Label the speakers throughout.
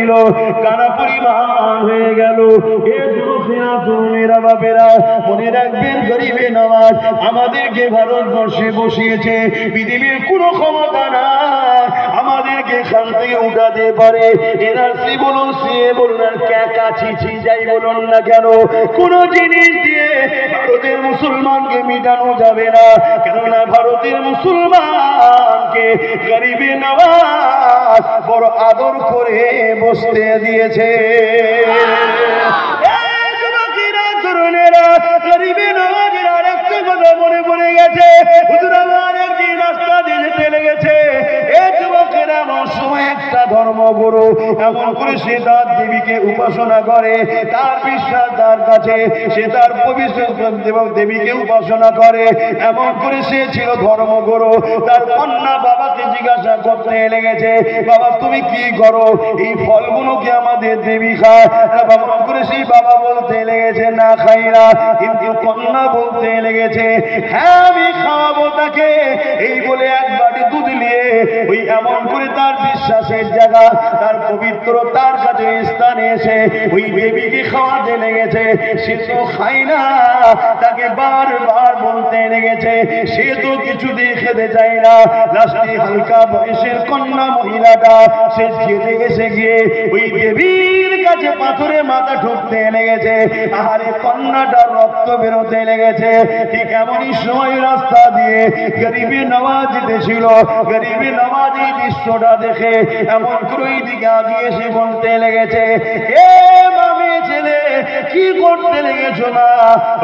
Speaker 1: দিল, কানা পরিমাণ হয়ে গেল। এ যুবকেরা, তরুণেরা, বাপেরা, মনে রাখবেন গরিবে নওয়াজ আমাদেরকে ভারতবর্ষে বসিয়েছে, পৃথিবীর কোনো ক্ষমতা না আমাদেরকে এখান থেকে উঠাতে পারে। এনআরসি বলুন, সিএ বলুন, আর কাছি যাই বলুন না কেন, কোন জিনিস দিয়ে ভারতের মুসলমানকে মিটানো যাবে না। কেননা ভারতের মুসলমানকে গরিবে নওয়াজ বড় আদর করে বসতে দিয়েছে। তরুণেরা, গরিবে নওয়াজের আর একটা কথা মনে পড়ে গেছে। হুজুর আমার একদিন রাস্তা দিয়ে যেতে লেগেছে, এ যুবকেরা এমন সময় একটা ধর্মগুরু এমন করে সে তার দেবীকে উপাসনা করে, তার বিশ্বাস তার কাছে, সে তার পবিত্র দেবীকে উপাসনা করে। এমন করে সে ছিল ধর্মগুরু। তার কন্যা বাবাকে জিজ্ঞাসা করতে লেগেছে, বাবা তুমি কি করো? এই ফলগুলো কি আমাদের দেবী খায়? বাবা করে সেই বাবা বলতে লেগেছে, না খাই না। কিন্তু কন্যা বলতে লেগেছে, হ্যাঁ আমি খাওয়াবো তাকে। এই বলে এক বাটি দুধ নিয়ে ওই এমন করে তার বিশ্বাসের জায়গা, তার পবিত্রতার কাছে স্থানে এসে ওই দেবীকে খাওয়াতে লেগেছে। সে তো খায় না, তাকে বারবার বলতে লেগেছে, সে তো কিছুতেই খেতে চায় না। লাস্টে হালকা বয়সের কন্যা মহিলাটা সে খেতে এসে গিয়ে ওই দেবীর কাছে পাথরে মাথা ঠুকতে লেগেছে। আরে কন্যাটা রক্ত বেরোতে লেগেছে। ঠিক এমনই সময় রাস্তা দিয়ে গরিবে নওয়াজ যেতেছিল। গরিবে নওয়াজ এই দৃশ্যটা দেখে এমন করে ওই দিকে আগিয়ে এসে বলতে লেগেছে, এ মামি ছেলে কি করতে লেগেছো না?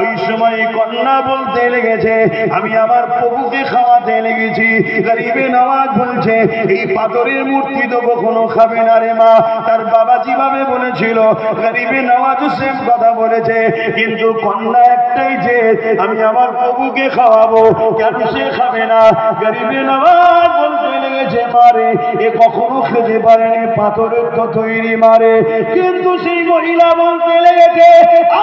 Speaker 1: ওই সময় কন্যা বলতে লেগেছে, আমি আমার প্রভুকে খাওয়াতে লেগেছি। গরিবে নওয়াজ বলছে, এই পাথরের মূর্তি তো কখনো খাবে না রে মা। তার বাবা যেভাবে বলেছিল গরিবে নওয়াজও সেম কথা বলেছে, কিন্তু কন্যা একটাই যে আমি আমার প্রভুকে খাওয়াবো, কেন সে খাবে না? গরিবে নওয়াজ বলতে লেগেছে, মারে এ কখনো খেতে পারেনি, পাথরের তো তৈরি মারে। কিন্তু সেই মহিলা বলতে লেগেছে,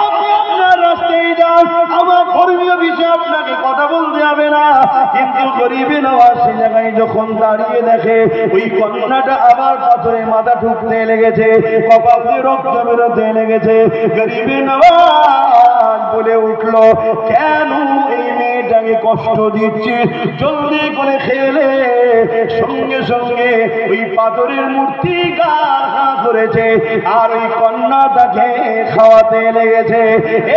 Speaker 1: আপনি আপনার রাস্তায় যান, আমার ধর্মীয় বিষয়ে আপনাকে কথা বলতে হবে না। কিন্তু গরিবে নওয়াজ সে জায়গায় যখন দাঁড়িয়ে দেখে ওই কন্যাটা আবার পাথরে মাথা ঠুকতে লেগেছে, কপাল দিয়ে রক্ত বেরোতে লেগেছে। গরিবে নওয়াজ বলে উঠল, কেন এই মেয়েটাকে কষ্ট দিচ্ছে? জলদি করে খেলে। সঙ্গে সঙ্গে ওই পাথরের মূর্তি গার করেছে আর ওই কন্যাটাকে খাওয়াতে লেগেছে।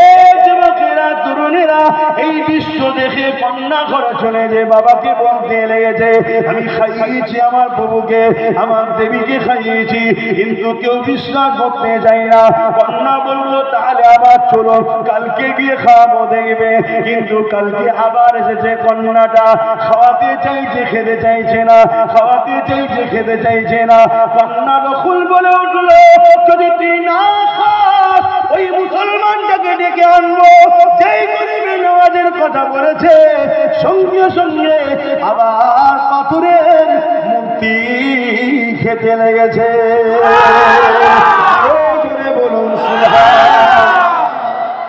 Speaker 1: এ যুবকেরা, তরুণেরা, এই দৃশ্য দেখে কন্যা ঘরে চলে যে বাবাকে বলতে লেগেছে, আমি খাইয়েছি আমার প্রভুকে, আমার দেবীকে খাইয়েছি, কিন্তু কেউ বিশ্বাস করতে চায় না। কন্যা বলল, তাহলে আবার চলো, কালকে গিয়ে খাওয়াবো দেখবে। কিন্তু কালকে আবার এসেছে কন্যাটা, খাওয়াতে চাইছে, খেতে চাইছে না, খাওয়াতে চাইছে, খেতে চাইছে না। কন্যা রকুল বলে উঠল, যদি তুই না খাস ওই মুসলমানটাকে ডেকে আনবো যেই গরিবে নওয়াজের কথা বলেছে। সঙ্গে সঙ্গে আবার পাথরের মূর্তি খেতে লেগেছে। বলুন সুবহানাল্লাহ।